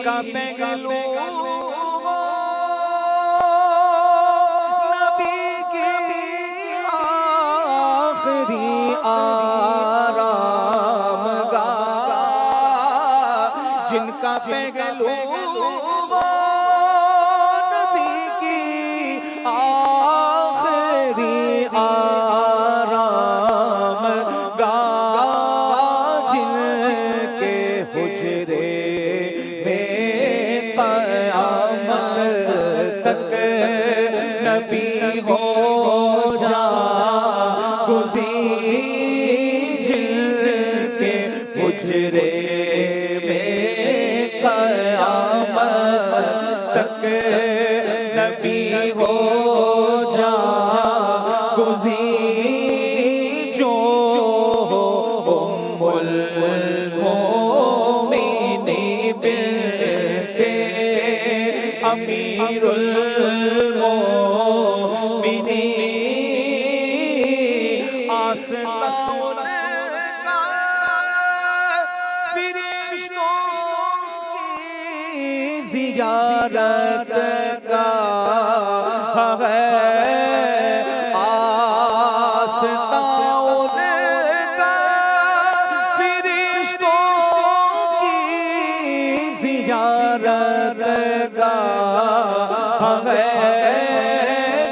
کا پہلو نبی کی آخری آرام گاہ، جن کا پہلو نبی کی آخری آرام گاہ، جن کے حجرے میں قیامت تک نبی ہو جا گزین، جن کے حجرے میں قیامت تک نبی ہو جا گزین، جو ام المومنین بنت امیر المومنین، آستان کا فرشتوں کی زیارت کا ہے، آستان کا فرشتوں کی زیارت کا ہے،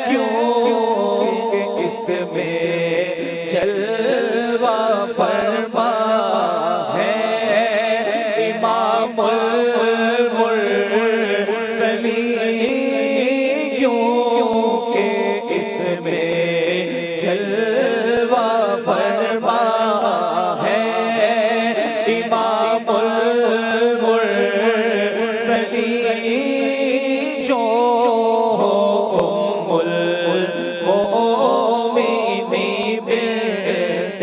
کیونکہ اس میں جلوہ فرما ہے امام المرسلین، کیونکہ اس میں جلوہ فرما ہے امام المرسلین، جو ام المومنین بنت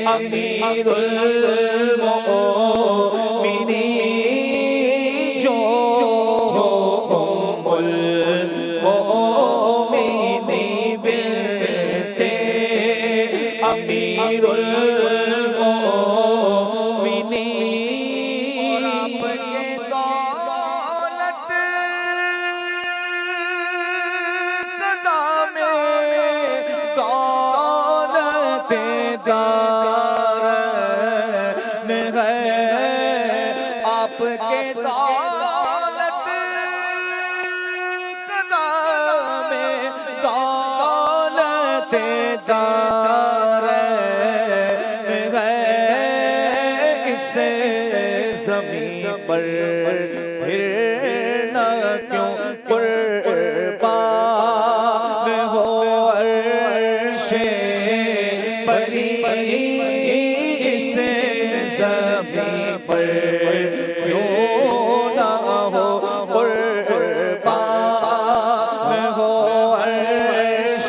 امیر المومنین، جو ام المومنین بنت امیر المومنین، اور آپ کے دولت قضا میں دولت دارین ہے، آپ کے دولت قضا میں دولت دارین ہے، اس زمین پر پھرنا کیوں قربان ہو عرش بری، اس زمین پر کیوں نہ ہو قربان ہو عرش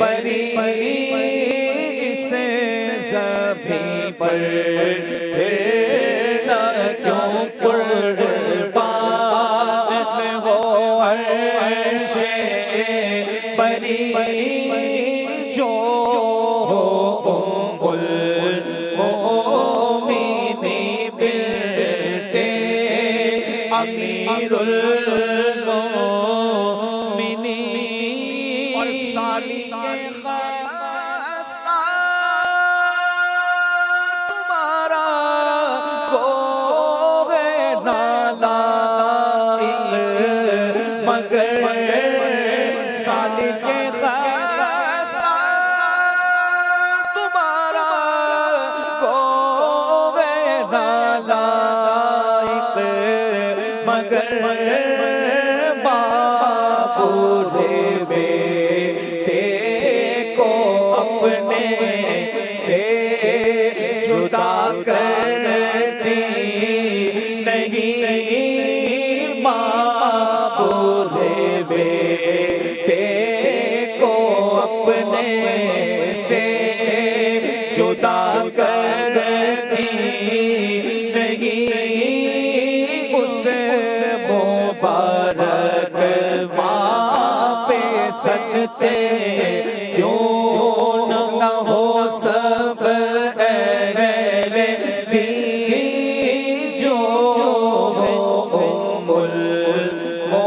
بری، اس زمین پر پھرنا کیوں قربان ہو عرش بری، جو ام المومنین بنت امیر المومنین، اور سالی کے خستہ تمہارا کو ہے نالائق، مگر سالی کے خستہ تمہارا کو ہے نالائق، مگر باپ بیٹے کو اپنے سے جدا کرتی نہیں، باپ بیٹے کو اپنے سے جدا کرتی نہیں، اس مبارک ماں پہ صدقے کیوں نہ ہو سب اہل دین، جو المؤمنين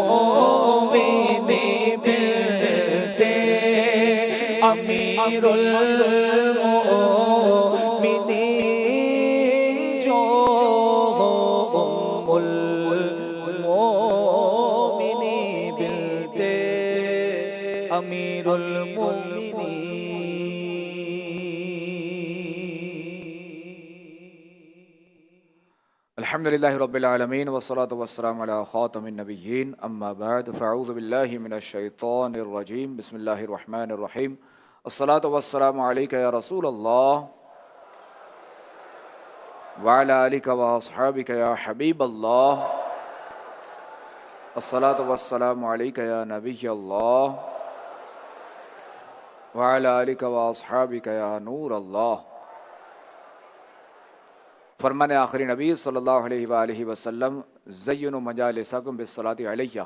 بنت امیر المؤمنین جو ام المؤمنین بنت امیر المؤمنین. الحمد لله رب العالمين والصلاة والسلام على خاتم النبيين أما بعد فأعوذ بالله من الشيطان الرجيم بسم الله الرحمن الرحيم الصلاة والسلام عليك يا رسول الله وعلى آلك وأصحابك يا حبيب الله الصلاة والسلام عليك يا نبي الله وعلى آلك وأصحابك يا نور الله. فرمان آخری نبی صلی اللہ علیہ وآلہ وسلم زینوا مجالسکم بالصلاۃ علیہ،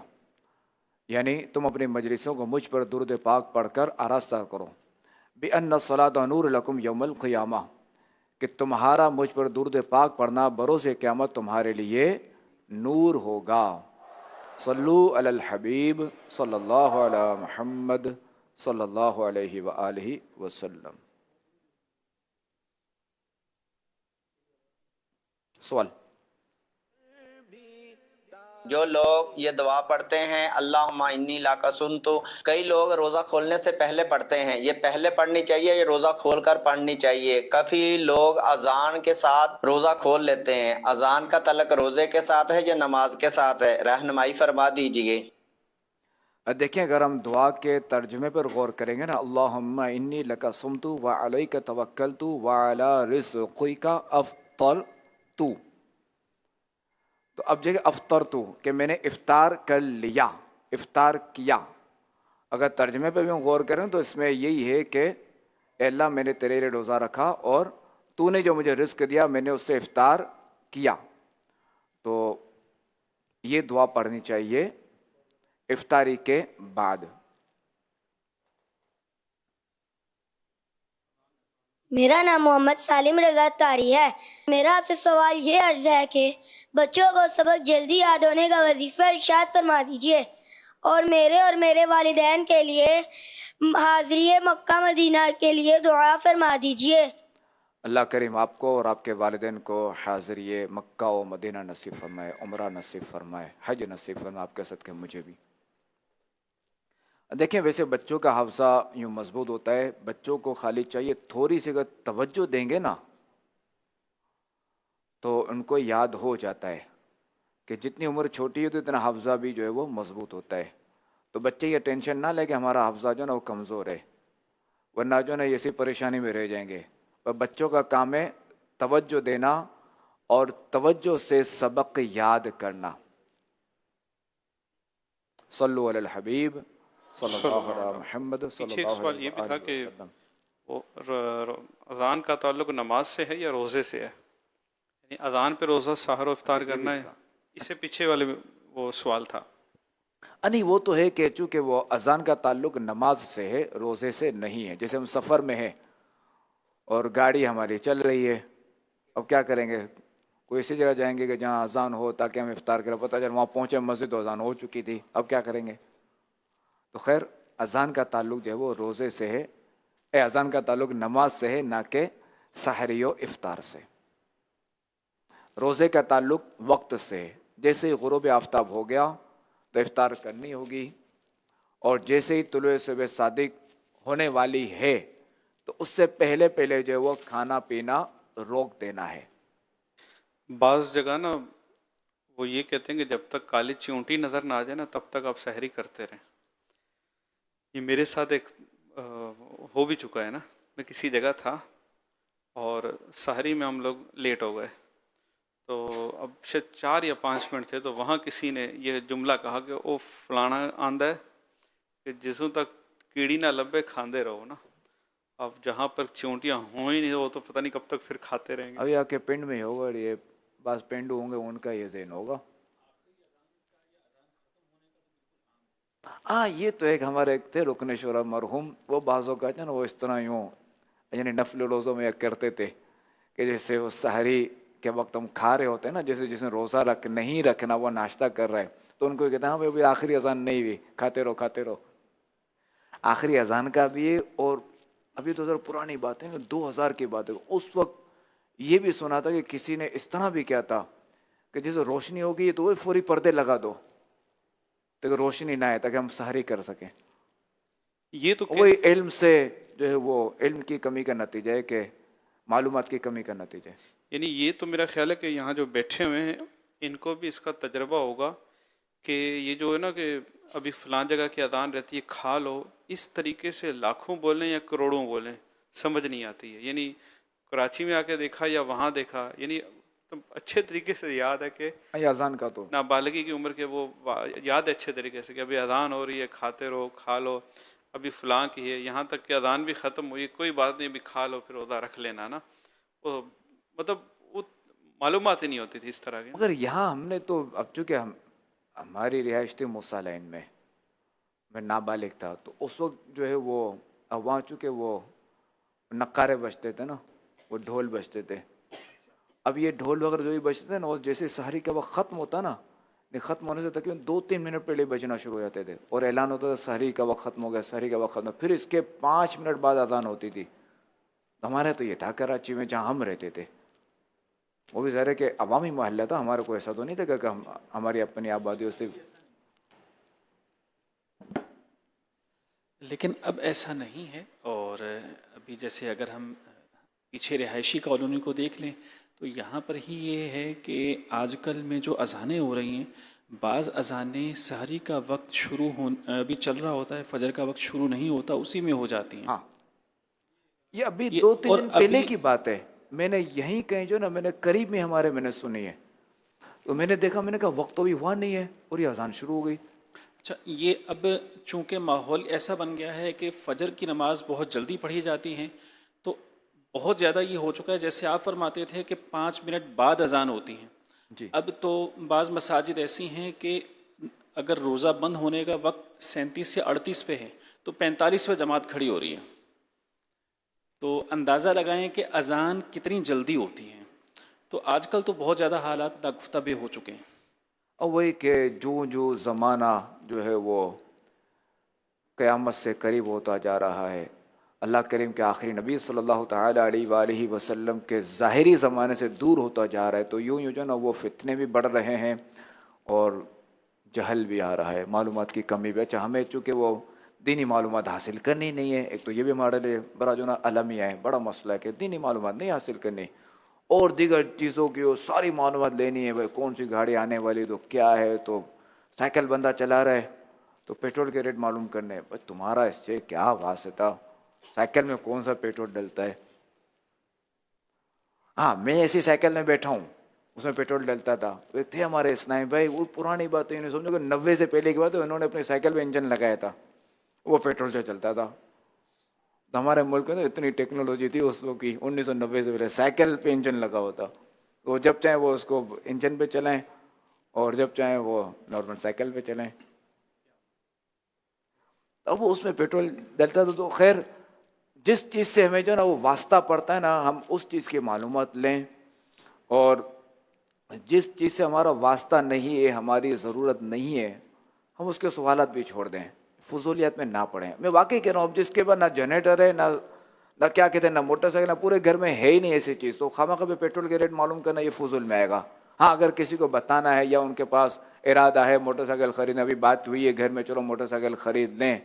یعنی تم اپنی مجلسوں کو مجھ پر درود پاک پڑھ کر آراستہ کرو. بِأَنَّ الصَّلَاةَ نُورٌ لَكُمْ یوم القیامہ، کہ تمہارا مجھ پر درود پاک پڑھنا بروز قیامت تمہارے لیے نور ہوگا. صلو علی الحبیب صلی اللہ علی محمد صلی اللہ علیہ وآلہ وسلم. سوال. جو لوگ یہ دعا پڑھتے ہیں اللہم انی لاک سنتو، کئی لوگ روزہ کھولنے سے پہلے پڑھتے ہیں، یہ پہلے پڑھنی چاہیے یا روزہ کھول کر پڑھنی چاہیے؟ کافی لوگ اذان کے ساتھ روزہ کھول لیتے ہیں، اذان کا تعلق روزے کے ساتھ ہے یا نماز کے ساتھ ہے؟ رہنمائی فرما دیجیے. دیکھیں اگر ہم دعا کے ترجمے پر غور کریں گے نا، اللہم انی لک صمت وعلیک توکلت وعلی رزقک افطرت، تو اب جگہ افطرت کہ میں نے افطار کر لیا، افطار کیا. اگر ترجمے پہ بھی ہم غور کریں تو اس میں یہی ہے کہ اے اللہ میں نے تیرے لیے روزہ رکھا اور تو نے جو مجھے رزق دیا میں نے اس سے افطار کیا. تو یہ دعا پڑھنی چاہیے افطاری کے بعد. میرا نام محمد سالم رضا تاری ہے. میرا آپ سے سوال یہ عرض ہے کہ بچوں کو سبق جلدی یاد ہونے کا وظیفہ ارشاد فرما دیجیے، اور میرے والدین کے لیے حاضری مکہ مدینہ کے لیے دعا فرما دیجیے. اللہ کریم آپ کو اور آپ کے والدین کو حاضری مکہ و مدینہ نصیب فرمائے، عمرہ نصیب فرمائے، حج نصیب فرمائے، آپ کے صدقے مجھے بھی. دیکھیں ویسے بچوں کا حافظہ یوں مضبوط ہوتا ہے، بچوں کو خالی چاہیے تھوڑی سی اگر توجہ دیں گے نا تو ان کو یاد ہو جاتا ہے، کہ جتنی عمر چھوٹی ہے تو اتنا حافظہ بھی جو ہے وہ مضبوط ہوتا ہے. تو بچے یہ ٹینشن نہ لے کہ ہمارا حافظہ جو ہے نا وہ کمزور ہے، ورنہ جو ہے نا اسی پریشانی میں رہ جائیں گے. اور بچوں کا کام ہے توجہ دینا اور توجہ سے سبق یاد کرنا. صلو علی الحبیب صلی اللہ علیہ محمد صلی پیچھے ایک اللہ سوال علیہ یہ بھی تھا وآلہ کہ وسلم. وہ اذان کا تعلق نماز سے ہے یا روزے سے ہے؟ یعنی اذان پہ روزہ سحر و افطار کرنا ہے، اس سے پیچھے والے وہ سوال تھا. نہیں وہ تو ہے کہ چونکہ وہ اذان کا تعلق نماز سے ہے، روزے سے نہیں ہے. جیسے ہم سفر میں ہیں اور گاڑی ہماری چل رہی ہے، اب کیا کریں گے؟ کوئی ایسی جگہ جائیں گے کہ جہاں اذان ہو تاکہ ہم افطار کریں، پتہ چل وہاں پہنچے مسجد اذان ہو چکی تھی، اب کیا کریں گے؟ تو خیر اذان کا تعلق جو ہے وہ روزے سے ہے، اذان کا تعلق نماز سے ہے، نہ کہ سحری و افطار سے. روزے کا تعلق وقت سے ہے، جیسے ہی غروب آفتاب ہو گیا تو افطار کرنی ہوگی، اور جیسے ہی طلوع صبح صادق ہونے والی ہے تو اس سے پہلے جو ہے وہ کھانا پینا روک دینا ہے. بعض جگہ نا وہ یہ کہتے ہیں کہ جب تک کالی چونٹی نظر نہ آ جائے نا تب تک آپ سحری کرتے رہیں. یہ میرے ساتھ ایک ہو بھی چکا ہے نا. میں کسی جگہ تھا اور سحری میں ہم لوگ لیٹ ہو گئے، تو اب شاید 4 یا 5 منٹ تھے، تو وہاں کسی نے یہ جملہ کہا کہ او فلانا آندہ ہے کہ جسوں تک کیڑی نہ لبے کھاندے رہو نا. اب جہاں پر چونٹیاں ہوں ہی نہیں وہ تو پتہ نہیں کب تک پھر کھاتے رہیں گے. ابھی آ کے پنڈ میں ہی ہوگا، یہ بعض پنڈو ہوں گے ان کا یہ ذہن ہوگا. ہاں یہ تو ایک ہمارے ایک تھے رکن شورا مرحوم، وہ بعضوں کا نا وہ اس طرح یوں یعنی نفل روزوں میں کرتے تھے کہ جیسے وہ سحری کے وقت ہم کھا رہے ہوتے ہیں نا، جیسے جس نے روزہ نہیں رکھنا وہ ناشتہ کر رہا ہے تو ان کو کہتے ہیں ہاں بھائی آخری اذان نہیں ہوئی، کھاتے رہو کھاتے رہو. آخری اذان کا بھی ہے. اور ابھی تو ذرا پرانی بات ہے، 2000 کی بات ہے، اس وقت یہ بھی سنا تھا کہ کسی نے اس طرح بھی کیا تھا کہ جیسے روشنی ہو گئی تو وہ فوری پردے لگا دو تاکہ روشنی نہ آئے، تاکہ ہم سحری کر سکیں. یہ تو وہی علم سے جو ہے وہ علم کی کمی کا نتیجہ ہے، کہ معلومات کی کمی کا نتیجہ ہے. یعنی یہ تو میرا خیال ہے کہ یہاں جو بیٹھے ہوئے ہیں ان کو بھی اس کا تجربہ ہوگا کہ یہ جو ہے نا کہ ابھی فلان جگہ کی اذان رہتی ہے کھا لو، اس طریقے سے لاکھوں بولیں یا کروڑوں بولیں سمجھ نہیں آتی ہے. یعنی کراچی میں آ کے دیکھا یا وہاں دیکھا، یعنی اچھے طریقے سے یاد ہے کہ یہ اذان کا تو نابالغی کی عمر کے وہ یاد ہے اچھے طریقے سے کہ ابھی اذان ہو رہی ہے، کھاتے رہو کھا لو، ابھی فلاں کی ہے، یہاں تک کہ اذان بھی ختم ہوئی، کوئی بات نہیں ابھی کھا لو پھر روزہ رکھ لینا نا. وہ مطلب وہ معلومات ہی نہیں ہوتی تھی اس طرح کی. مگر یہاں ہم نے تو اب چونکہ ہماری رہائش تھی موسیٰ لائن میں نابالغ تھا، تو اس وقت جو ہے وہ اب وہاں چونکہ وہ نقارے بجتے تھے نا، وہ ڈھول بجتے تھے. اب یہ ڈھول وغیرہ جو بھی بجتے تھے نا، وہ جیسے سحری کا وقت ختم ہوتا نا، ختم ہونے سے تقریباً 2-3 منٹ پہلے بجنا شروع ہو جاتے تھے اور اعلان ہوتا تھا سحری کا وقت ختم ہو گیا، سحری کا وقت ختم. پھر اس کے 5 منٹ بعد اذان ہوتی تھی. ہمارے تو یہ تھا کراچی میں جہاں ہم رہتے تھے، وہ بھی ظاہر ہے کہ عوامی محلہ تھا، ہمارے کو ایسا تو نہیں تھا کہ ہماری اپنی آبادیوں سے. لیکن اب ایسا نہیں ہے. اور ابھی جیسے اگر ہم پیچھے رہائشی کالونی کو دیکھ لیں تو یہاں پر ہی یہ ہے کہ آج کل میں جو اذانیں ہو رہی ہیں، بعض اذانیں سحری کا وقت شروع ابھی چل رہا ہوتا ہے، فجر کا وقت شروع نہیں ہوتا، اسی میں ہو جاتی ہیں. ہاں یہ ابھی یہ 2-3 اور دن پہلے ابھی کی بات ہے. میں نے یہیں کہیں جو نا میں نے قریب میں ہمارے میں نے سنی ہے، تو میں نے دیکھا، میں نے کہا وقت تو بھی ہوا نہیں ہے اور یہ اذان شروع ہو گئی. اچھا، یہ اب چونکہ ماحول ایسا بن گیا ہے کہ فجر کی نماز بہت جلدی پڑھی جاتی ہیں، تو بہت زیادہ یہ ہو چکا ہے. جیسے آپ فرماتے تھے کہ 5 منٹ بعد اذان ہوتی ہیں، جی اب تو بعض مساجد ایسی ہیں کہ اگر روزہ بند ہونے کا وقت 37 یا 38 پہ ہے تو 45 پہ جماعت کھڑی ہو رہی ہے. تو اندازہ لگائیں کہ اذان کتنی جلدی ہوتی ہے. تو آج کل تو بہت زیادہ حالات ناگفتہ بے ہو چکے ہیں. اور وہی کہ جو زمانہ جو ہے وہ قیامت سے قریب ہوتا جا رہا ہے، اللہ کریم کے آخری نبی صلی اللہ تعالی علیہ وآلہ وسلم کے ظاہری زمانے سے دور ہوتا جا رہا ہے، تو یوں جو نا وہ فتنے بھی بڑھ رہے ہیں اور جہل بھی آ رہا ہے، معلومات کی کمی بھی. اچھا ہمیں چونکہ وہ دینی معلومات حاصل کرنی نہیں ہے، ایک تو یہ بھی ہمارے لیے بڑا جو نا المیہ ہے، بڑا مسئلہ ہے کہ دینی معلومات نہیں حاصل کرنی، اور دیگر چیزوں کی وہ ساری معلومات لینی ہے. بھائی کون سی گاڑی آنے والی تو کیا ہے، تو سائیکل بندہ چلا رہا ہے تو پیٹرول کے ریٹ معلوم کرنے. بھائی تمہارا اس سے کیا واسطہ، سائیکل میں کون سا پیٹرول ڈلتا ہے. ہاں میں ایسی سائیکل میں بیٹھا ہوں، اس میں پیٹرول ڈلتا تھا. ایک تھے ہمارے اسنائم بھائی، وہ پرانی بات ہے، انہیں سمجھو کہ 90 سے پہلے کی بات ہے، انہوں نے اپنی سائیکل میں انجن لگایا تھا، وہ پیٹرول سے چلتا تھا. تو ہمارے ملک میں اتنی ٹیکنالوجی تھی اس وقت کی 1990 سے پہلے، سائیکل پہ انجن لگا ہوتا، تو جب چاہیں وہ اس کو انجن پہ چلائیں اور جب چاہیں وہ نارمل سائیکل پہ چلائیں. اب وہ اس میں پیٹرول ڈلتا تھا. تو خیر جس چیز سے ہمیں جو نا وہ واسطہ پڑتا ہے نا، ہم اس چیز کی معلومات لیں، اور جس چیز سے ہمارا واسطہ نہیں ہے، ہماری ضرورت نہیں ہے، ہم اس کے سوالات بھی چھوڑ دیں، فضولیات میں نہ پڑیں. میں واقعی کہہ رہا ہوں، اب جس کے بعد نہ جنریٹر ہے، نہ کیا کہتے ہیں، نہ موٹر سائیکل، نہ پورے گھر میں ہے ہی نہیں ایسی چیز، تو خواہ بھی پیٹرول کے ریٹ معلوم کرنا یہ فضول میں آئے گا. ہاں اگر کسی کو بتانا ہے یا ان کے پاس ارادہ ہے موٹر سائیکل خریدنا، ابھی بات ہوئی ہے گھر میں چلو موٹر سائیکل خرید لیں،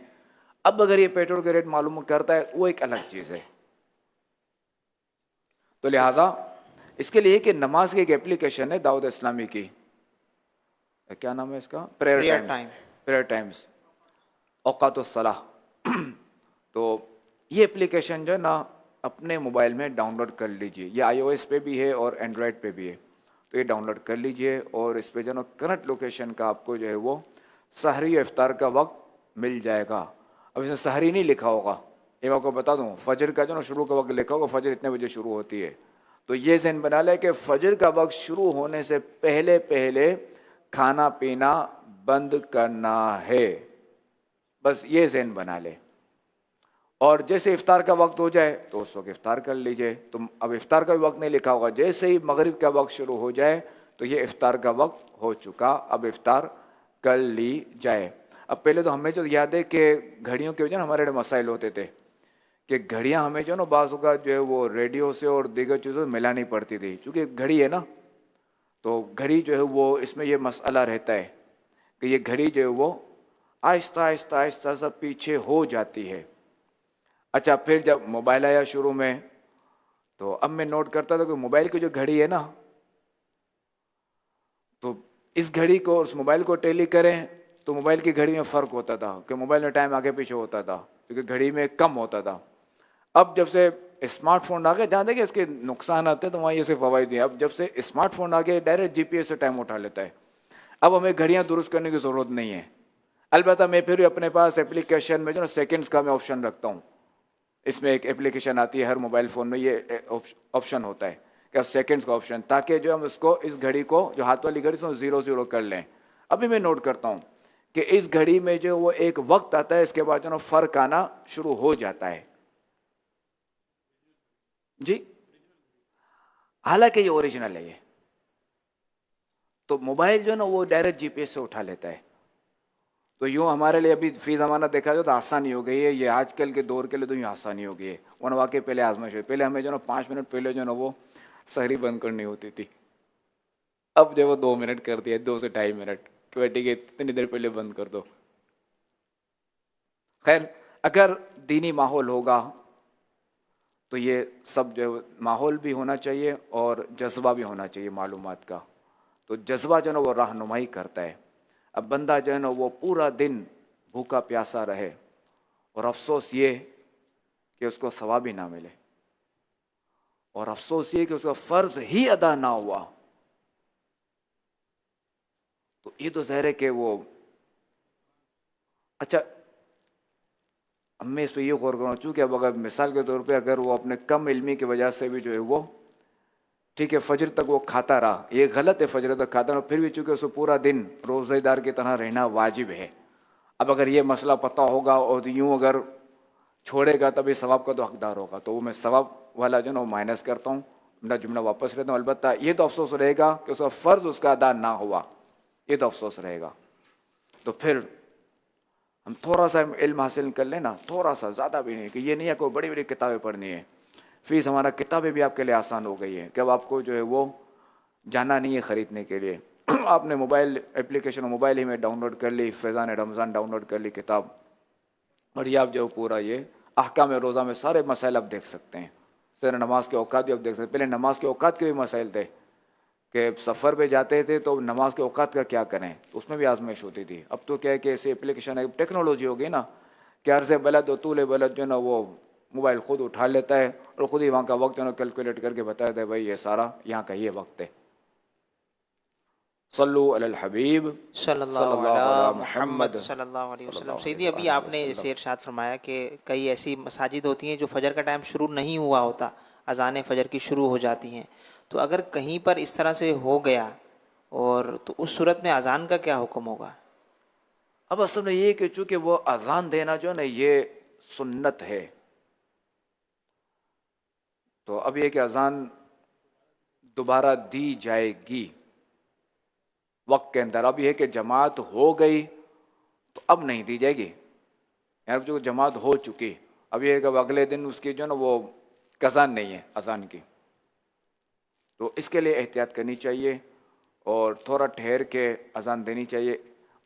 اب اگر یہ پیٹرول کے ریٹ معلوم کرتا ہے وہ ایک الگ چیز ہے. تو لہٰذا اس کے لیے کہ نماز کی ایک اپلیکیشن ہے دعوت اسلامی کی، کیا نام ہے اس کا، پریئر ٹائمز، اوقات الصلاح. تو یہ اپلیکیشن جو ہے نا اپنے موبائل میں ڈاؤن لوڈ کر لیجئے، یہ آئی او ایس پہ بھی ہے اور اینڈرائڈ پہ بھی ہے. تو یہ ڈاؤن لوڈ کر لیجئے اور اس پہ جو ہے نا کرنٹ لوکیشن کا آپ کو جو ہے وہ سحری افطار کا وقت مل جائے گا. اب اس میں سحری نہیں لکھا ہوگا، یہ میں آپ کو بتا دوں، فجر کا جو نا شروع کا وقت لکھا ہوگا، فجر اتنے بجے شروع ہوتی ہے. تو یہ ذہن بنا لے کہ فجر کا وقت شروع ہونے سے پہلے پہلے کھانا پینا بند کرنا ہے، بس یہ ذہن بنا لے. اور جیسے افطار کا وقت ہو جائے تو اس وقت افطار کر لیجئے. تو اب افطار کا بھی وقت نہیں لکھا ہوگا, جیسے ہی مغرب کا وقت شروع ہو جائے تو یہ افطار کا وقت ہو چکا, اب افطار کر لی جائے. اب پہلے تو ہمیں جو یاد ہے کہ گھڑیوں کی وجہ ہمارے مسائل ہوتے تھے کہ گھڑیاں ہمیں جو نا بعض اوقات جو ہے وہ ریڈیو سے اور دیگر چیزوں سے ملانی پڑتی تھی, چونکہ گھڑی ہے نا, تو گھڑی جو ہے وہ اس میں یہ مسئلہ رہتا ہے کہ یہ گھڑی جو ہے وہ آہستہ آہستہ آہستہ سب پیچھے ہو جاتی ہے. اچھا, پھر جب موبائل آیا شروع میں تو اب میں نوٹ کرتا تھا کہ موبائل کی جو گھڑی ہے نا, تو اس گھڑی کو اور اس موبائل کو ٹیلی کریں تو موبائل کی گھڑی میں فرق ہوتا تھا کہ موبائل میں ٹائم آگے پیچھے ہوتا تھا کیونکہ گھڑی میں کم ہوتا تھا. اب جب سے اسمارٹ فون آ گئے, جہاں دیکھیں اس کے نقصان آتے ہیں تو وہاں یہ سے فوائد ہیں. اب جب سے اسمارٹ فون آ گئے ڈائریکٹ جی پی ایس سے ٹائم اٹھا لیتا ہے. اب ہمیں گھڑیاں درست کرنے کی ضرورت نہیں ہے. البتہ میں پھر بھی اپنے پاس اپلیکیشن میں جو نا سیکنڈز کا میں آپشن رکھتا ہوں. اس میں ایک اپلیکیشن آتی ہے ہر موبائل فون میں, یہ آپشن ہوتا ہے کہ سیکنڈز کا آپشن, تاکہ جو ہم اس کو اس گھڑی کو جو ہاتھ والی گھڑی سے 0-0 کر لیں. ابھی میں نوٹ کرتا ہوں کہ اس گھڑی میں جو وہ ایک وقت آتا ہے, اس کے بعد جو نا فرق آنا شروع ہو جاتا ہے. جی, حالانکہ یہ اوریجنل ہے. یہ تو موبائل جو ہے نا وہ ڈائریکٹ جی پی ایس سے اٹھا لیتا ہے. تو یوں ہمارے لیے ابھی فی زمانہ دیکھا جائے تو آسانی ہو گئی ہے. یہ آج کل کے دور کے لیے تو یوں آسانی ہو گئی ہے. ورنہ واقعی پہلے آزمائش ہوئی, پہلے ہمیں جو نا 5 منٹ پہلے جو نا وہ سحری بند کرنی ہوتی تھی. اب جو وہ 2 منٹ کر دیا, 2 سے 2.5 منٹ کہ بیٹی کے اتنی دیر پہلے بند کر دو. خیر, اگر دینی ماحول ہوگا تو یہ سب جو ماحول بھی ہونا چاہیے اور جذبہ بھی ہونا چاہیے معلومات کا. تو جذبہ جو ہے نا وہ رہنمائی کرتا ہے. اب بندہ جو ہے نا وہ پورا دن بھوکا پیاسا رہے اور افسوس یہ کہ اس کو ثواب ہی نہ ملے, اور افسوس یہ کہ اس کا فرض ہی ادا نہ ہوا, تو یہ تو ظاہر ہے کہ وہ اچھا. اب میں اس پہ یہ غور کروں, چونکہ اب اگر مثال کے طور پہ اگر وہ اپنے کم علمی کی وجہ سے بھی جو ہے وہ ٹھیک ہے فجر تک وہ کھاتا رہا, یہ غلط ہے فجر تک کھاتا رہا, پھر بھی چونکہ اسے پورا دن روزہ دار کی طرح رہنا واجب ہے. اب اگر یہ مسئلہ پتہ ہوگا اور یوں اگر چھوڑے گا تبھی ثواب کا تو حقدار ہوگا, تو وہ میں ثواب والا جو ہے نا وہ مائنس کرتا ہوں, میرا جملہ واپس لیتا ہوں. البتہ یہ تو افسوس رہے گا کہ اس کا فرض اس کا ادا نہ ہوا, یہ تو افسوس رہے گا. تو پھر ہم تھوڑا سا علم حاصل کر لیں نا, تھوڑا سا, زیادہ بھی نہیں, کہ یہ نہیں ہے کوئی بڑی بڑی کتابیں پڑھنی ہے. فیس ہمارا کتابیں بھی آپ کے لیے آسان ہو گئی ہے کہ اب آپ کو جو ہے وہ جانا نہیں ہے خریدنے کے لیے. آپ نے موبائل اپلیکیشن موبائل ہی میں ڈاؤن لوڈ کر لی, فیضان رمضان ڈاؤن لوڈ کر لی کتاب, اور یہ آپ جو پورا یہ احکام روزہ میں سارے مسائل آپ دیکھ سکتے ہیں. سر نماز کے اوقات بھی آپ دیکھ سکتے ہیں. پہلے نماز کے اوقات کے بھی مسائل تھے کہ سفر پہ جاتے تھے تو نماز کے اوقات کا کیا کریں, تو اس میں بھی آزمائش ہوتی تھی. اب تو کیا ہے کہ ایسی اپلیکیشن ٹیکنالوجی ہو گئی نا کہ عرض بلد و طول بلد جو ہے نا وہ موبائل خود اٹھا لیتا ہے اور خود ہی وہاں کا وقت جو ہے نا کیلکولیٹ کر کے بتاتا ہے بھائی یہ سارا یہاں کا یہ وقت ہے. صلو علی الحبیب صلی اللہ علی محمد صلی اللہ علیہ وسلم. سیدی, ابھی آپ نے اسے ارشاد فرمایا کہ کئی ایسی مساجد ہوتی ہیں جو فجر کا ٹائم شروع نہیں ہوا ہوتا, اذان فجر کی شروع ہو جاتی ہیں, تو اگر کہیں پر اس طرح سے ہو گیا اور تو اس صورت میں اذان کا کیا حکم ہوگا؟ اب اصل میں یہ کہ چونکہ وہ اذان دینا جو ہے نا یہ سنت ہے, تو اب یہ کہ اذان دوبارہ دی جائے گی وقت کے اندر. اب یہ کہ جماعت ہو گئی تو اب نہیں دی جائے گی, یعنی جو جماعت ہو چکی, اب یہ کہ اگلے دن اس کی جو ہے نا وہ قضا نہیں ہے اذان کی. تو اس کے لیے احتیاط کرنی چاہیے اور تھوڑا ٹھہر کے اذان دینی چاہیے.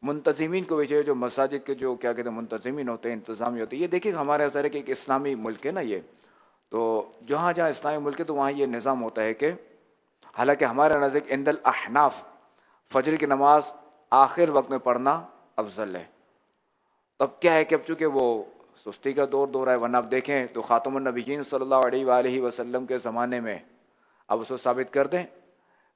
منتظمین کو بھی چاہیے, جو مساجد کے جو کیا کہتے ہیں منتظمین ہوتے ہیں, انتظامی ہوتے ہیں. یہ دیکھیے ہمارے اثر ہے کہ ایک اسلامی ملک ہے نا یہ, تو جہاں جہاں اسلامی ملک ہے تو وہاں یہ نظام ہوتا ہے کہ حالانکہ ہمارے نزدیک عند الاحناف فجر کی نماز آخر وقت میں پڑھنا افضل ہے. تب کیا ہے کہ اب چونکہ وہ سستی کا دور ہے, ورنہ آپ دیکھیں تو خاتم النبیین صلی اللہ علیہ وآلہ وسلم کے زمانے میں اب اس کو ثابت کر دیں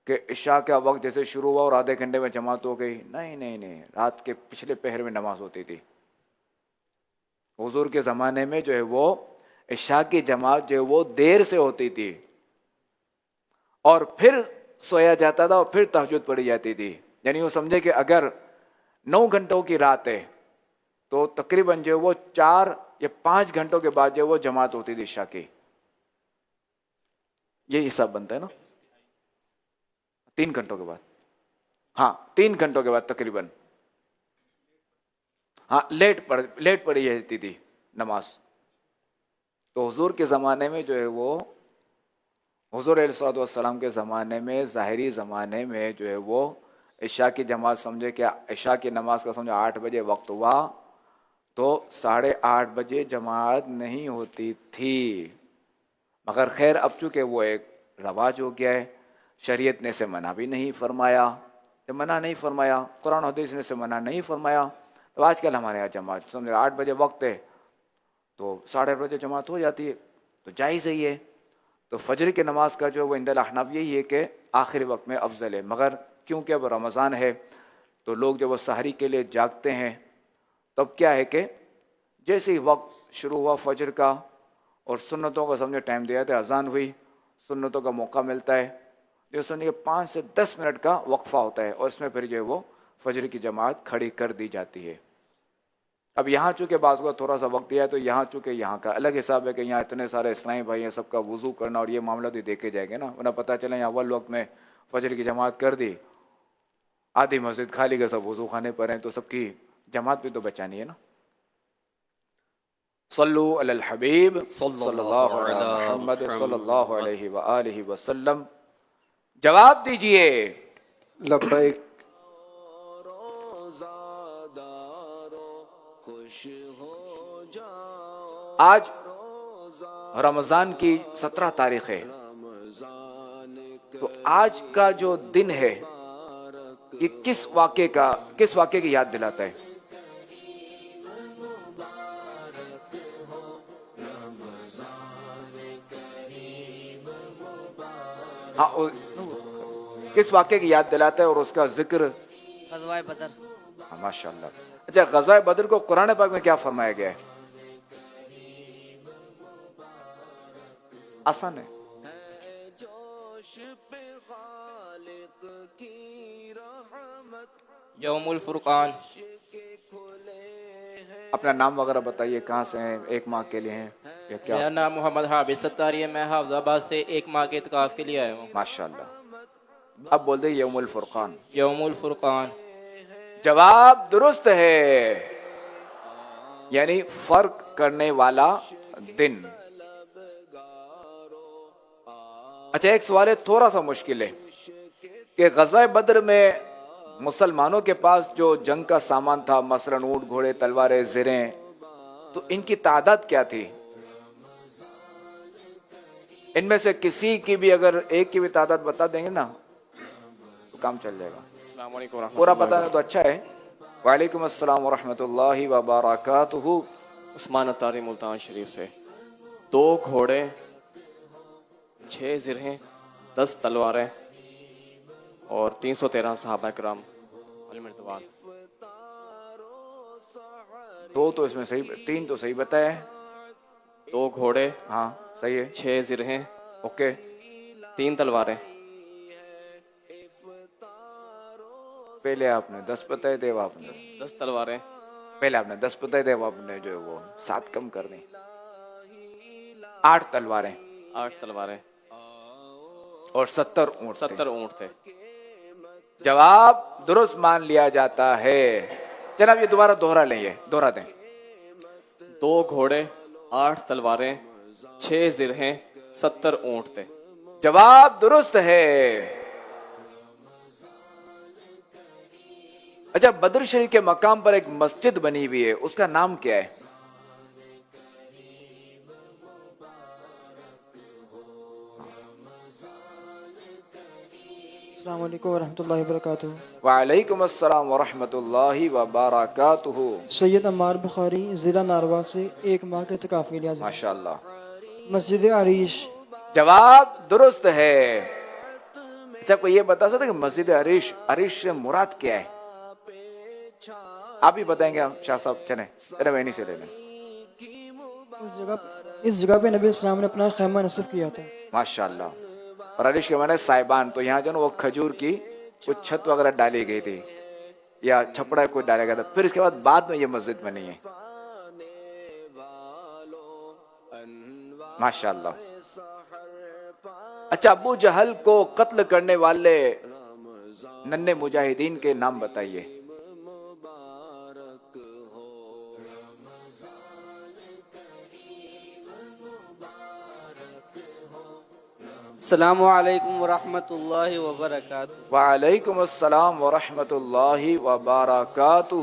کہ عشاء کا وقت جیسے شروع ہوا اور آدھے گھنٹے میں جماعت ہو گئی, نہیں, رات کے پچھلے پہر میں نماز ہوتی تھی. حضور کے زمانے میں جو ہے وہ عشاء کی جماعت جو ہے وہ دیر سے ہوتی تھی اور پھر سویا جاتا تھا اور پھر تہجد پڑھی جاتی تھی. یعنی وہ سمجھے کہ اگر 9 گھنٹوں کی رات ہے تو تقریباً جو وہ 4 یہ 5 گھنٹوں کے بعد جو وہ جماعت ہوتی تھی عشاء کی. یہ حساب بنتا ہے نا 3 گھنٹوں کے بعد. ہاں 3 گھنٹوں کے بعد تقریباً. ہاں لیٹ پڑی جاتی تھی نماز. تو حضور کے زمانے میں جو ہے وہ حضور علیہ السلام کے زمانے میں ظاہری زمانے میں جو ہے وہ عشاء کی جماعت سمجھے کہ عشاء کی نماز کا سمجھے 8 بجے وقت ہوا تو 8:30 بجے جماعت نہیں ہوتی تھی. مگر خیر اب چونکہ وہ ایک رواج ہو گیا ہے, شریعت نے اسے منع بھی نہیں فرمایا, جب منع نہیں فرمایا, قرآن و حدیث نے اسے منع نہیں فرمایا, تو آج کل ہمارے یہاں جماعت سمجھے 8 بجے وقت ہے تو 8:30 بجے جماعت ہو جاتی ہے, تو جائز ہی ہے. تو فجر کی نماز کا جو ہے وہ عند الاحناف یہی ہے کہ آخری وقت میں افضل ہے. مگر کیونکہ اب رمضان ہے تو لوگ جب وہ سحری کے لیے جاگتے ہیں تب کیا ہے کہ جیسے ہی وقت شروع ہوا فجر کا اور سنتوں کا سمجھے ٹائم دیا تھا, اذان ہوئی, سنتوں کا موقع ملتا ہے, جو سمجھے 5 سے 10 منٹ کا وقفہ ہوتا ہے اور اس میں پھر جو ہے وہ فجر کی جماعت کھڑی کر دی جاتی ہے. اب یہاں چونکہ بعض کو تھوڑا سا وقت دیا ہے تو یہاں چونکہ یہاں کا الگ حساب ہے کہ یہاں اتنے سارے اسلامی بھائی ہیں, سب کا وضو کرنا اور یہ معاملہ تو دیکھے جائیں گے نا, ورنہ پتہ چلے یہاں اول وقت میں فجر کی جماعت کر دی, آدھی مسجد خالی کا سب وضو خانے پر ہیں, تو سب کی جماعت بھی تو بچانی ہے نا. صلو علی الحبیب صلی اللہ علی محمد صلی اللہ علیہ وآلہ وسلم. جواب دیجئے. لبیک. آج رمضان کی 17 تاریخ ہے, تو آج کا جو دن ہے یہ کس واقعے کی یاد دلاتا ہے؟ ہاں کس واقعے کی یاد دلاتا ہے اور اس کا ذکر؟ غزوہ بدر. ماشاء اللہ. اچھا, غزوہ بدر کو قرآن پاک میں کیا فرمایا گیا ہے؟ آسان ہے. یوم الفرقان. اپنا نام وغیرہ بتائیے, کہاں سے ہیں, 1 ماہ کے لیے ہیں یا کیا؟ میرا نام محمد حافظ ستاری ہے, میں حافظ آباد سے 1 ماہ کے اعتکاف کے لیے آیا ہوں. ماشاءاللہ. اب بول دیں یوم الفرقان. یوم الفرقان. جواب درست ہے, یعنی فرق کرنے والا دن. اچھا, ایک سوال ہے تھوڑا سا مشکل ہے کہ غزوہ بدر میں مسلمانوں کے پاس جو جنگ کا سامان تھا, مثلا اونٹ, گھوڑے, تلواریں, زریں, تو ان کی تعداد کیا تھی؟ ان میں سے کسی کی بھی اگر ایک کی بھی تعداد بتا دیں گے نا تو کام چل جائے گا. السلام علیکم ورحمۃ پورا اللہ. بتانا تو اچھا ہے. وعلیکم السلام ورحمۃ اللہ وبرکاتہ. عثمان اتاری ملتان شریف سے. 2 گھوڑے, 6 زرہیں, 10 تلواریں اور 313 صحابہ کرام المردوان. 2 تو اس میں صحیح, 3 تو صحیح بتایا ہے. 2 گھوڑے, ہاں صحیح ہے. 6 زرہیں, اوکے. 3 تلواریں. پہلے آپ نے 10 بتائے تھے, آپ نے 10 تلواریں. پہلے آپ نے 10 بتائے تھے, آپ نے جو ہے وہ 7 کم کر دیں. 8 تلواریں. 8 تلواریں اور 70 اونٹ. 70 اونٹ تھے. جواب درست مان لیا جاتا ہے. جناب یہ دوبارہ دوہرا دیں. 2 گھوڑے, 8 تلواریں, 6 زرہیں, 70 اونٹ تھے. جواب درست ہے. اچھا, بدر شریف کے مقام پر ایک مسجد بنی ہوئی ہے, اس کا نام کیا ہے؟ السلام علیکم ورحمۃ اللہ وبرکاتہ. وعلیکم السلام ورحمۃ اللہ وبرکاتہ. سید عمار بخاری, ضلع ناروا سے 1 ماہ کے اعتکاف کے لیے حاضر. ماشاءاللہ. مسجد عریش. جواب درست ہے. اچھا, کوئی یہ بتا سکتا ہے کہ مسجد عریش سے مراد کیا ہے؟ آپ ہی بتائیں گے. شاہ صاحب چلیں, میں نہیں سے لے لیں. اس جگہ پہ نبی اسلام نے اپنا خیمہ نصب کیا تھا. ماشاءاللہ. اور عریش کے معنی صاحبان, تو یہاں جو نا وہ کھجور کی کچھ چھت وغیرہ ڈالی گئی تھی یا چھپڑا کوئی ڈالا گیا تھا, پھر اس کے بعد میں یہ مسجد بنی ہے. ماشاءاللہ. اچھا ابو جہل کو قتل کرنے والے ننھے مجاہدین کے نام بتائیے. السلام علیکم ورحمۃ اللہ وبرکاتہ. وعلیکم السلام ورحمۃ اللہ وبرکاتہ.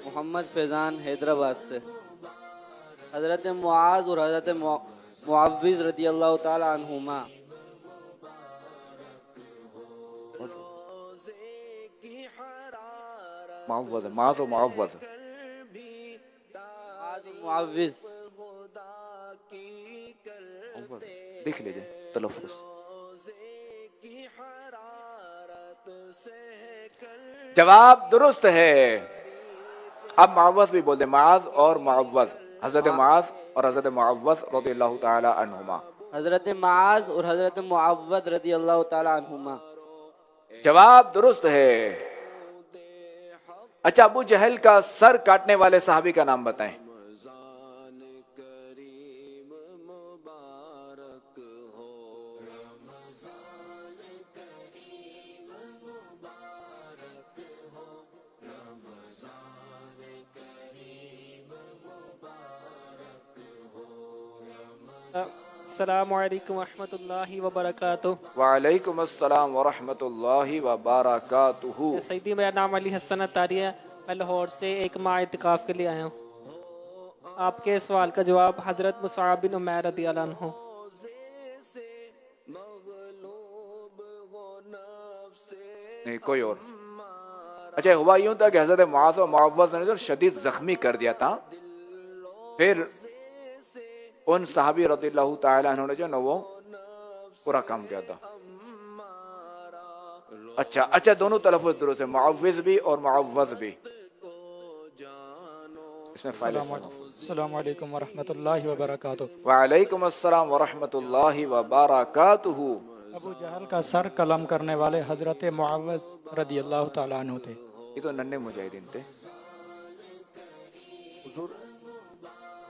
محمد فیضان حیدرآباد سے. حضرت معاذ اور حضرت معوذ رضی اللہ تعالی عنہما. معاذ و معوذ. معوذ دیکھ لیجیے تلفظ. جواب درست ہے. اب معوذ بھی بول دیں. معاذ اور معوذ. حضرت معاذ اور حضرت معوذ رضی اللہ تعالی عنہما. حضرت معاذ اور حضرت معوذ رضی اللہ تعالی عنہما. جواب درست ہے. اچھا ابو جہل کا سر کاٹنے والے صحابی کا نام بتائیں. السلام علیکم ورحمۃ اللہ وبرکاتہ. وعلیکم السلام ورحمۃ اللہ وبرکاتہ. سیدی میرا نام علی حسن اتاری ہے. میں لاہور سے ایک ماہ اعتکاف کے لیے آیا ہوں. آپ کے سوال کا جواب حضرت مصعب بن عمیر رضی اللہ عنہ. نہیں کوئی اور. اچھا ہوا یوں تھا کہ حضرت معاذ و معوذ نے جو شدید زخمی کر دیا تھا. پھر ان صحابی رضی اللہ تعالیٰ عنہ نے جو نا وہ پورا کام کیا تھا. اچھا دونوں تلفظ درست ہے. معوذ بھی اور معوذ بھی. اس میں فائل. السلام علیکم ورحمۃ اللہ وبرکاتہ. وعلیکم السلام ورحمۃ اللہ وبرکاتہ. ابو جہل کا سر قلم کرنے والے حضرت معوذ رضی اللہ تعالیٰ عنہ تھے. یہ تو ننھے مجاہدین تھے.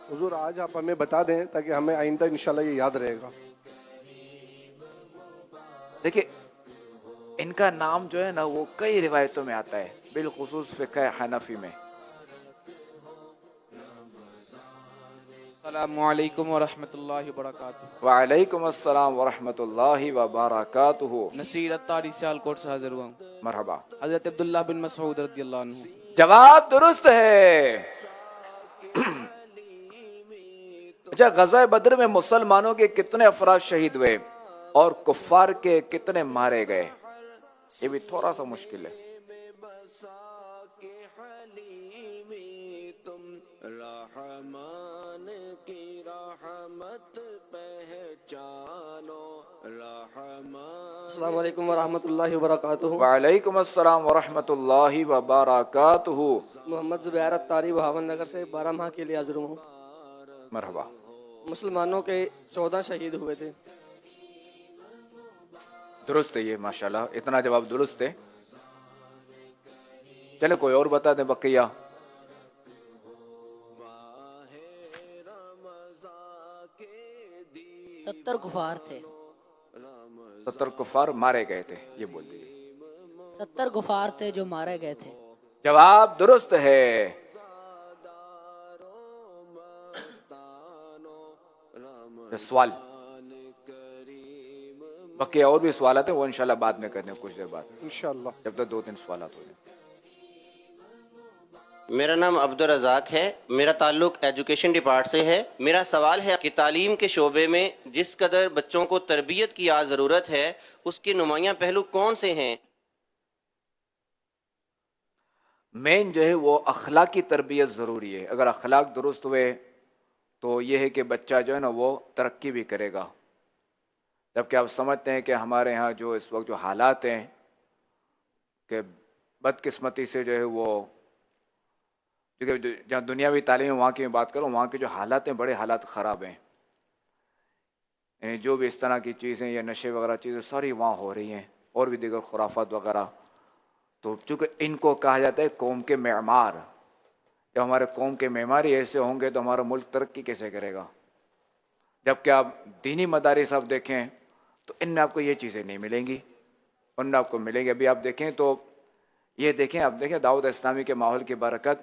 حضور آج آپ ہمیں بتا دیں تاکہ ہمیں آئندہ انشاءاللہ یہ یاد رہے گا. دیکھیں ان کا نام جو ہے نا وہ کئی روایتوں میں آتا ہے, بالخصوص فقہ حنفی میں. السلام علیکم ورحمۃ اللہ وبرکاتہ. وعلیکم السلام ورحمۃ اللہ وبرکاتہ. نصیر اتاری سیالکوٹ سے حاضر ہوا ہوں. مرحبا. حضرت عبداللہ بن مسعود رضی اللہ عنہ. جواب درست ہے. اچھا غزوہ بدر میں مسلمانوں کے کتنے افراد شہید ہوئے اور کفار کے کتنے مارے گئے؟ یہ بھی تھوڑا سا مشکل ہے. السلام علیکم ورحمۃ اللہ وبرکاتہ. وعلیکم السلام ورحمۃ اللہ وبرکاتہ. محمد زبیر اتاری بہاون نگر سے 12 ماہ کے لیے حاضر ہوں. مرحبا. مسلمانوں کے 14 شہید ہوئے تھے. درست ہے یہ ماشاءاللہ. اتنا جواب درست ہے. چلے کوئی اور بتا دیں بقیہ. ستر کفار تھے. 70 کفار مارے گئے تھے یہ بول دیجیے. 70 کفار تھے جو مارے گئے تھے. جواب درست ہے. سوال بقیہ اور بھی سوالات ہیں وہ انشاءاللہ بعد میں کرتے ہیں کچھ دیر بعد انشاءاللہ جب تک 2-3 سوالات ہو جائیں. میرا نام عبدالرزاق ہے. میرا تعلق ایجوکیشن ڈپارٹ سے ہے. میرا سوال ہے کہ تعلیم کے شعبے میں جس قدر بچوں کو تربیت کی آج ضرورت ہے اس کے نمایاں پہلو کون سے ہیں؟ مین جو ہے وہ اخلاقی تربیت ضروری ہے. اگر اخلاق درست ہوئے تو یہ ہے کہ بچہ جو ہے نا وہ ترقی بھی کرے گا. جبکہ آپ سمجھتے ہیں کہ ہمارے ہاں جو اس وقت جو حالات ہیں کہ بدقسمتی سے جو ہے وہ کیونکہ جہاں دنیاوی تعلیم وہاں کی میں بات کروں وہاں کے جو حالات ہیں بڑے حالات خراب ہیں. یعنی جو بھی اس طرح کی چیزیں یا نشے وغیرہ چیزیں ساری وہاں ہو رہی ہیں اور بھی دیگر خرافات وغیرہ. تو چونکہ ان کو کہا جاتا ہے قوم کے معمار. جب ہمارے قوم کے معمار ہی ایسے ہوں گے تو ہمارا ملک ترقی کیسے کرے گا؟ جبکہ آپ دینی مدارس آپ دیکھیں تو ان میں آپ کو یہ چیزیں نہیں ملیں گی، ان میں آپ کو ملیں گی. ابھی آپ دیکھیں تو یہ دیکھیں، آپ دیکھیں دعوت اسلامی کے ماحول کی برکت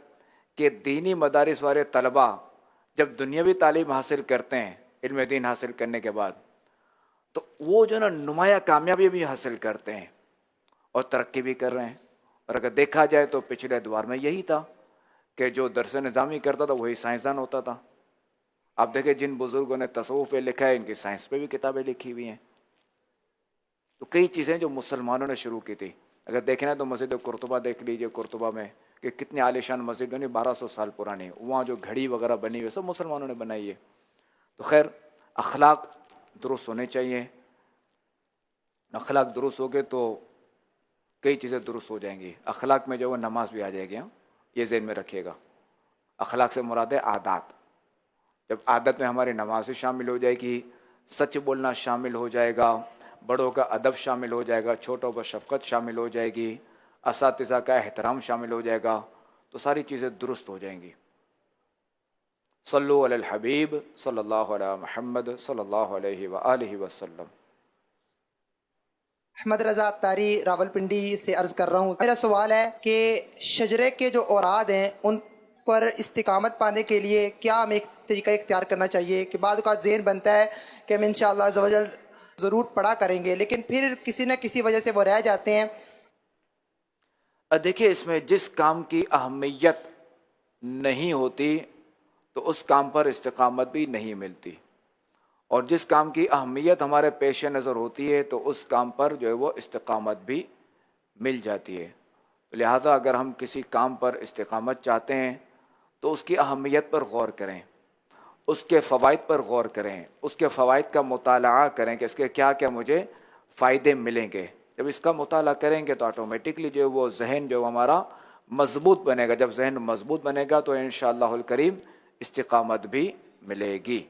کہ دینی مدارس والے طلباء جب دنیاوی تعلیم حاصل کرتے ہیں علم دین حاصل کرنے کے بعد تو وہ جو نا نمایاں کامیابی بھی حاصل کرتے ہیں اور ترقی بھی کر رہے ہیں. اور اگر دیکھا جائے تو پچھلے ادوار میں یہی تھا کہ جو درس نظامی کرتا تھا وہی سائنسدان ہوتا تھا. آپ دیکھیں جن بزرگوں نے تصوف پہ لکھا ہے ان کی سائنس پہ بھی کتابیں لکھی ہوئی ہیں. تو کئی چیزیں جو مسلمانوں نے شروع کی تھی، اگر دیکھنا ہے تو مسجد قرطبہ دیکھ لیجئے، قرطبہ میں کہ کتنی عالیشان مسجد بنی، 1200 سال پرانی، وہاں جو گھڑی وغیرہ بنی ہوئی سب مسلمانوں نے بنائی ہے. تو خیر اخلاق درست ہونے چاہیے، اخلاق درست ہو گئے تو کئی چیزیں درست ہو جائیں گی. اخلاق میں جو وہ نماز بھی آ جائے گی، یہ ذہن میں رکھیے گا. اخلاق سے مراد ہے عادات. جب عادت میں ہماری نماز شامل ہو جائے گی، سچ بولنا شامل ہو جائے گا، بڑوں کا ادب شامل ہو جائے گا، چھوٹوں پر شفقت شامل ہو جائے گی، اساتذہ کا احترام شامل ہو جائے گا، تو ساری چیزیں درست ہو جائیں گی. صلو علی الحبیب صلی اللہ علیہ محمد صلی اللہ علیہ وآلہ وسلم. احمد رضا اتاری راولپنڈی سے عرض کر رہا ہوں. میرا سوال ہے کہ شجرے کے جو اوراد ہیں ان پر استقامت پانے کے لیے کیا ہمیں ایک طریقہ اختیار کرنا چاہیے؟ کہ بعض اوقات ذہن بنتا ہے کہ ہم انشاءاللہ عز و جل ضرور پڑھا کریں گے لیکن پھر کسی نہ کسی وجہ سے وہ رہ جاتے ہیں. دیکھیے اس میں جس کام کی اہمیت نہیں ہوتی تو اس کام پر استقامت بھی نہیں ملتی، اور جس کام کی اہمیت ہمارے پیش نظر ہوتی ہے تو اس کام پر جو ہے وہ استقامت بھی مل جاتی ہے. لہٰذا اگر ہم کسی کام پر استقامت چاہتے ہیں تو اس کی اہمیت پر غور کریں، اس کے فوائد پر غور کریں، اس کے فوائد کا مطالعہ کریں کہ اس کے کیا کیا مجھے فائدے ملیں گے. جب اس کا مطالعہ کریں گے تو آٹومیٹکلی جو وہ ذہن جو ہمارا مضبوط بنے گا. جب ذہن مضبوط بنے گا تو انشاءاللہ الکریم استقامت بھی ملے گی.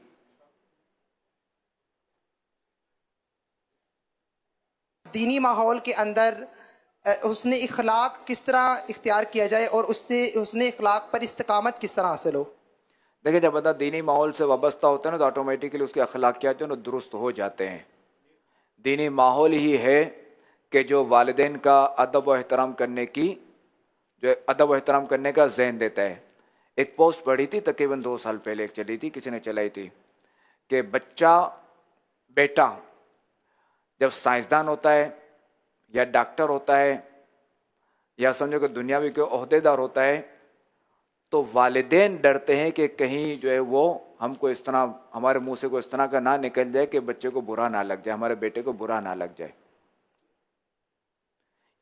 دینی ماحول کے اندر حسن اخلاق کس طرح اختیار کیا جائے اور اس سے حسن اخلاق پر استقامت کس طرح حاصل ہو؟ دیکھیں جب بندہ دینی ماحول سے وابستہ ہوتا ہے نا تو آٹومیٹکلی اس کے اخلاقیات جو نا درست ہو جاتے ہیں. دینی ماحول ہی ہے کہ جو والدین کا ادب و احترام کرنے کی جو ادب و احترام کرنے کا ذہن دیتا ہے. ایک پوسٹ پڑھی تھی تقریباً 2 سال پہلے، ایک چلی تھی، کسی نے چلائی تھی کہ بیٹا جب سائنسدان ہوتا ہے یا ڈاکٹر ہوتا ہے یا سمجھو کہ دنیاوی کے عہدے دار ہوتا ہے تو والدین ڈرتے ہیں کہ کہیں جو ہے وہ ہم کو اس طرح ہمارے منہ سے کوئی اس طرح کا نہ نکل جائے کہ بچے کو برا نہ لگ جائے، ہمارے بیٹے کو برا نہ لگ جائے.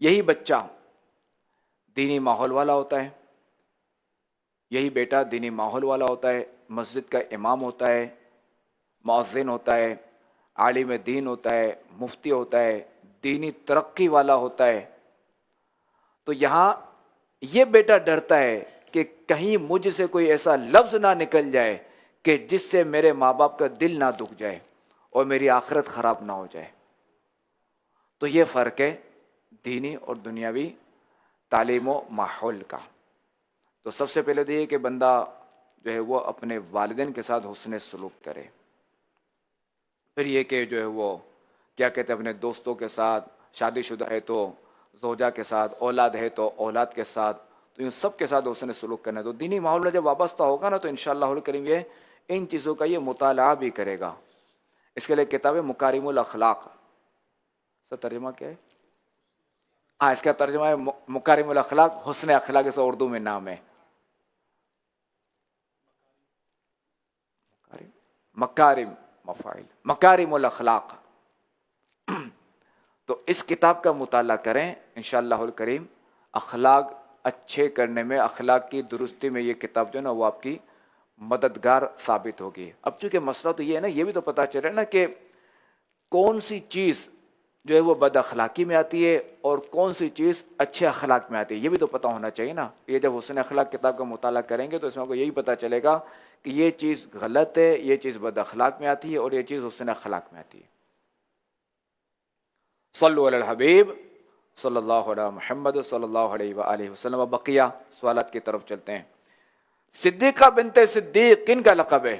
یہی بچہ دینی ماحول والا ہوتا ہے، یہی بیٹا دینی ماحول والا ہوتا ہے، مسجد کا امام ہوتا ہے، مؤذن ہوتا ہے، عالم دین ہوتا ہے، مفتی ہوتا ہے، دینی ترقی والا ہوتا ہے. تو یہاں یہ بیٹا ڈرتا ہے کہ کہیں مجھ سے کوئی ایسا لفظ نہ نکل جائے کہ جس سے میرے ماں باپ کا دل نہ دکھ جائے اور میری آخرت خراب نہ ہو جائے. تو یہ فرق ہے دینی اور دنیاوی تعلیم و ماحول کا. تو سب سے پہلے تو یہ کہ بندہ جو ہے وہ اپنے والدین کے ساتھ حسن سلوک کرے. پھر یہ کہ جو ہے وہ کیا کہتے ہیں اپنے دوستوں کے ساتھ، شادی شدہ ہے تو زوجہ کے ساتھ، اولاد ہے تو اولاد کے ساتھ، تو ان سب کے ساتھ حسن سلوک کرنا ہے. تو دینی ماحول میں جب وابستہ ہوگا نا تو انشاءاللہ الکریم یہ ان چیزوں کا یہ مطالعہ بھی کرے گا. اس کے لیے کتاب ہے مکارم الاخلاق. اس کا ترجمہ کیا ہے؟ اس کا ترجمہ ہے مکارم الاخلاق، حسن اخلاق، اس کا اردو میں نام ہے مکارم الاخلاق. تو اس کتاب کا مطالعہ کریں انشاءاللہ الکریم. اخلاق اچھے کرنے میں، اخلاق کی درستی میں یہ کتاب جو ہے نا وہ آپ کی مددگار ثابت ہوگی. اب چونکہ مسئلہ تو یہ ہے نا، یہ بھی تو پتہ چلے نا کہ کون سی چیز جو ہے وہ بد اخلاقی میں آتی ہے اور کون سی چیز اچھے اخلاق میں آتی ہے، یہ بھی تو پتہ ہونا چاہیے نا. یہ جب حسن اخلاق کتاب کا مطالعہ کریں گے تو اس میں آپ کو یہی پتہ چلے گا کہ یہ چیز غلط ہے، یہ چیز بد اخلاق میں آتی ہے اور یہ چیز حسن اخلاق میں آتی ہے. صلو علی الحبیب صلی اللہ علیہ محمد صلی اللہ علیہ وآلہ وسلم. بقیہ سوالات کی طرف چلتے ہیں. صدیقہ بنت صدیق کن کا لقب ہے؟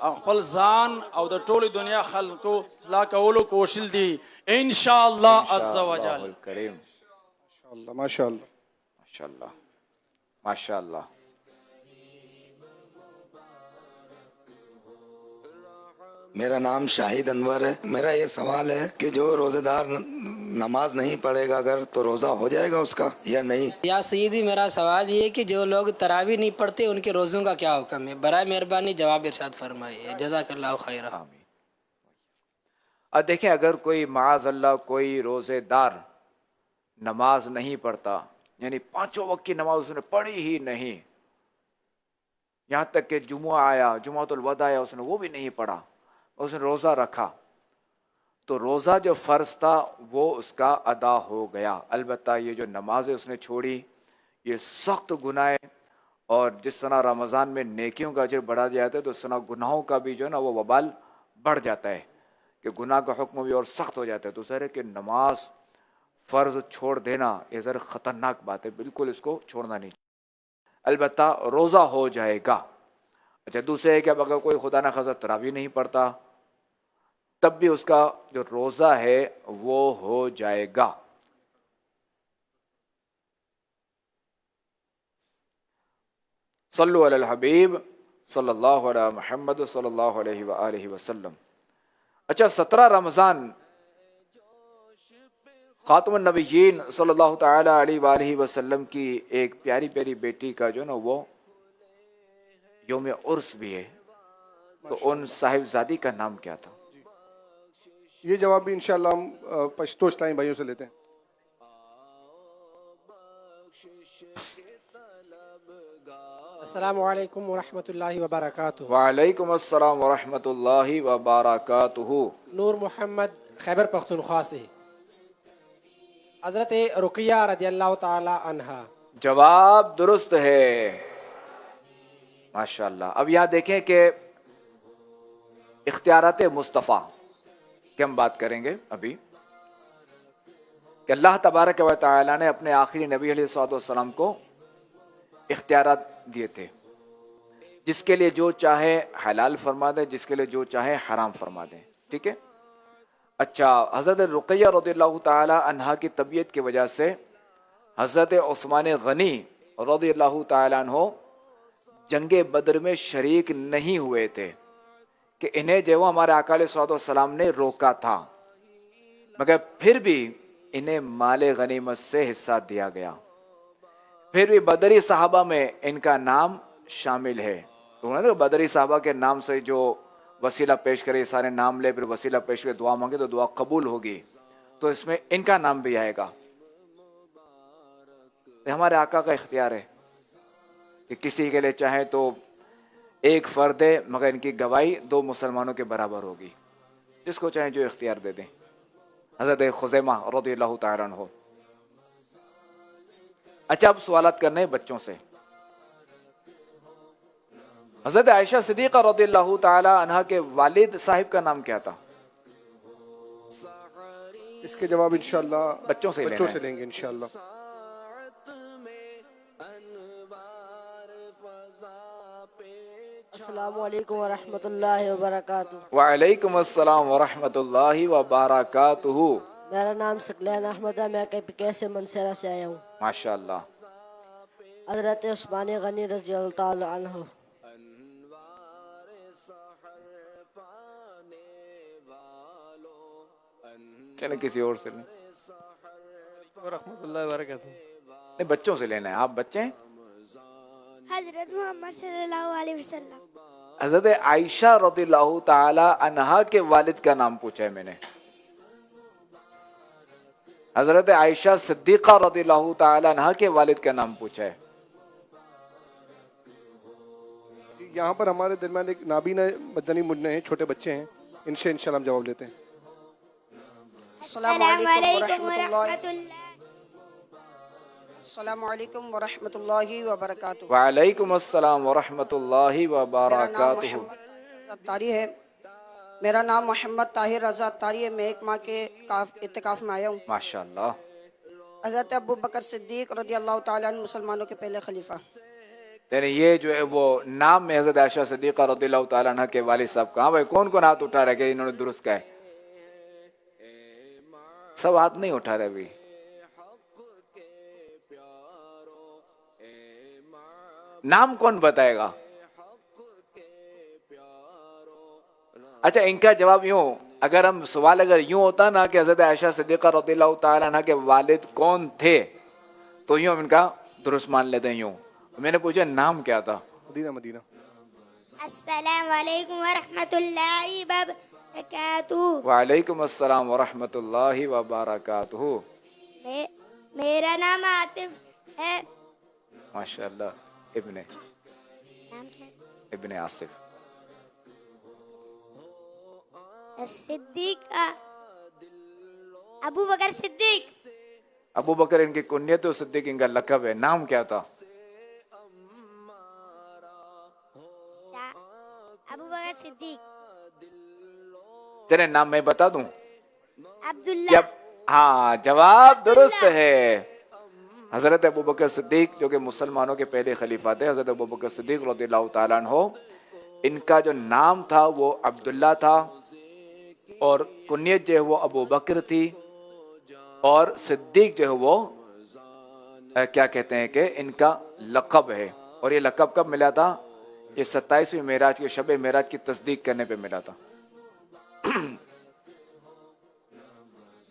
خپل ځان او د ټولې دنیا خلکو اصلاح کولو کوشش دي ان شاء الله عز وجل. کریم ماشاء اللہ ماشاء اللہ ماشاء اللہ. میرا نام شاہد انور ہے. میرا یہ سوال ہے کہ جو روزے دار نماز نہیں پڑھے گا اگر تو روزہ ہو جائے گا اس کا یا نہیں؟ یا سیدی میرا سوال یہ ہے کہ جو لوگ تراویح نہیں پڑھتے ان کے روزوں کا کیا حکم ہے؟ برائے مہربانی جواب ارشاد فرمائیے. جزاک اللہ خیرہ. اب دیکھیں اگر کوئی معاذ اللہ کوئی روزے دار نماز نہیں پڑھتا یعنی پانچوں وقت کی نماز اس نے پڑھی ہی نہیں, یہاں تک کہ جمعہ آیا جمعۃ الوداع آیا اس نے وہ بھی نہیں پڑھا, اس نے روزہ رکھا, تو روزہ جو فرض تھا وہ اس کا ادا ہو گیا. البتہ یہ جو نمازیں اس نے چھوڑی یہ سخت گناہ ہے, اور جس طرح رمضان میں نیکیوں کا اجر بڑھا جاتا ہے تو اس طرح گناہوں کا بھی جو ہے نا وہ وبال بڑھ جاتا ہے کہ گناہ کا حکم بھی اور سخت ہو جاتا ہے. تو ظاہر ہے کہ نماز فرض چھوڑ دینا یہ ذرا خطرناک بات ہے, بالکل اس کو چھوڑنا نہیں. البتہ روزہ ہو جائے گا. اچھا دوسرے ہے کہ اب اگر کوئی خدا نخواستہ تراویح نہیں پڑھتا تب بھی اس کا جو روزہ ہے وہ ہو جائے گا. صلو علی الحبیب صلی اللہ علیہ محمد صلی اللہ علیہ وآلہ وسلم. اچھا 17 رمضان خاتم النبیین صلی اللہ تعالی علیہ وآلہ وسلم کی ایک پیاری پیاری بیٹی کا جو نا وہ یوم عرس بھی ہے, تو ان صاحبزادی کا نام کیا تھا؟ یہ جواب بھی انشاءاللہ ہم پشتو اسلامی بھائیوں سے لیتے ہیں. السلام علیکم ورحمۃ اللہ وبرکاتہ. وعلیکم السلام ورحمۃ اللہ وبرکاتہ. نور محمد خیبر پختونخوا سے. حضرت رقیہ رضی اللہ تعالی عنہا. جواب درست ہے ماشاءاللہ. اب یہاں دیکھیں کہ اختیارات مصطفیٰ کی ہم بات کریں گے ابھی, کہ اللہ تبارک و تعالی نے اپنے آخری نبی علیہ الصلوۃ والسلام کو اختیارات دیے تھے, جس کے لیے جو چاہے حلال فرما دے, جس کے لیے جو چاہے حرام فرما دے. ٹھیک ہے. اچھا حضرت رقیہ رضی اللہ تعالی عنہا کی طبیعت کی وجہ سے حضرت عثمان غنی رضی اللہ تعالی عنہ جنگ بدر میں شریک نہیں ہوئے تھے, کہ انہیں جو ہمارے آقا علیہ الصلوۃ والسلام نے روکا تھا, مگر پھر بھی انہیں مال غنیمت سے حصہ دیا گیا. پھر بھی بدری صحابہ میں ان کا نام شامل ہے. تو بدری صحابہ کے نام سے جو وسیلہ پیش کرے, سارے نام لے پھر وسیلہ پیش کرے دعا مانگے تو دعا قبول ہوگی, تو اس میں ان کا نام بھی آئے گا. ہمارے آقا کا اختیار ہے کہ کسی کے لیے چاہیں تو ایک فرد ہے مگر ان کی گواہی 2 مسلمانوں کے برابر ہوگی, جس کو چاہیں جو اختیار دے دیں. حضرت خزیمہ رضی اللہ تعالیٰ عنہ. اچھا اب سوالات کرنے ہیں بچوں سے. حضرت عائشہ صدیقہ رضی اللہ تعالی عنہا کے والد صاحب کا نام کیا تھا؟ اس کے جواب انشاءاللہ بچوں سے لیں گے انشاءاللہ. السلام علیکم ورحمۃ اللہ وبرکاتہ. وعلیکم السلام ورحمۃ اللہ وبرکاتہ. میرا نام ثقلین احمد ہے, میں KPK سے منصیرہ سے آیا ہوں. ماشاءاللہ. حضرت عثمان غنی رضی اللہ تعالی عنہ. چلیں کسی اور سے لیں. ورحمۃ اللہ وبرکاتہ. نہیں بچوں سے لینا ہے, آپ بچے ہیں. حضرت محمد صلی اللہ علیہ وسلم. حضرت عائشہ رضی اللہ تعالی عنہا کے والد کا نام پوچھا ہے میں نے. حضرت عائشہ صدیقہ رضی اللہ تعالی عنہا کے والد کا نام پوچھا ہے. یہاں پر ہمارے درمیان ایک نابینا مدنی منع ہیں, چھوٹے بچے ہیں, ان سے انشاءاللہ ہم جواب لیتے ہیں. السلام علیکم ورحمۃ اللہ. السلام علیکم ورحمۃ اللہ وبرکاتہ. وعلیکم السلام ورحمۃ اللہ وبرکاتہ. میرا نام محمد طاہر رضا اتاری ہے. میں ایک ماہ کے اعتکاف میں آیا ہوں. ماشاءاللہ. حضرت ابو بکر صدیق رضی اللہ تعالیٰ عنہ مسلمانوں کے پہلے خلیفہ. یعنی یہ جو ہے وہ نام میں حضرت عائشہ صدیقہ رضی اللہ تعالیٰ عنہ کے والد صاحب کا. ہاں بھائی کون کون ہاتھ اٹھا رہے کہ انہوں نے درست کہا ہے؟ سب ہاتھ نہیں اٹھا رہے ابھی. نام کون بتائے گا؟ اچھا ان کا جواب یوں، اگر ہم سوال اگر یوں ہوتا نا کہ حضرت عائشہ صدیقہ رضی اللہ تعالیٰ عنہ کے والد کون تھے تو یوں ہم ان کا درست مان لیتے ہیں. یوں میں نے پوچھا نام کیا تھا؟ مدینہ. مدینہ. السلام علیکم ورحمۃ اللہ وبرکاتہ. وعلیکم السلام ورحمۃ اللہ وبرکاتہ. میرا نام عاطف ہے. ماشاء اللہ. ابن آصف. صدیق ابو بکر صدیق. ابو بکر ان کی کنیت و صدیق ان کا لقب ہے. نام کیا تھا؟ ابو بکر صدیق. چلے نام میں بتا دوں. عبداللہ. ہاں جواب درست ہے. حضرت ابو بکر صدیق جو کہ مسلمانوں کے پہلے خلیفہ تھے، حضرت ابو بکر صدیق رضی اللہ تعالیٰ عنہ، ان کا جو نام تھا وہ عبداللہ تھا اور کنیت جو ہے وہ ابو بکر تھی، اور صدیق جو ہے وہ کیا کہتے ہیں کہ ان کا لقب ہے. اور یہ لقب کب ملا تھا؟ یہ 27ویں معراج کے شب معراج کی تصدیق کرنے پہ ملا تھا.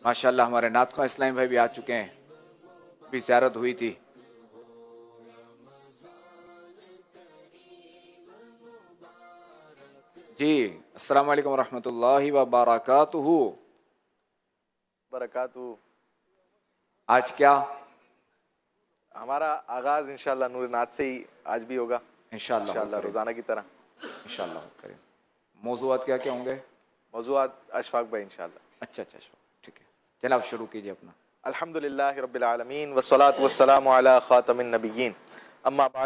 ماشاءاللہ ہمارے نعت خواں اسلامی بھائی بھی آ چکے ہیں، بھی زیارت ہوئی تھی. جی السلام علیکم ورحمۃ اللہ وبرکاتہ. برکاتہ. آج کیا ہمارا آغاز انشاءاللہ نور نعت سے ہی آج بھی ہوگا انشاءاللہ روزانہ کی طرح. انشاءاللہ کریں. موضوعات کیا کیا ہوں گے؟ موضوعات اشفاق بھائی انشاءاللہ. اچھا ٹھیک ہے. چلو آپ شروع کیجئے اپنا. الحمدللہ رب العالمین والصلاة والسلام علی خاتم النبیین. اما بعد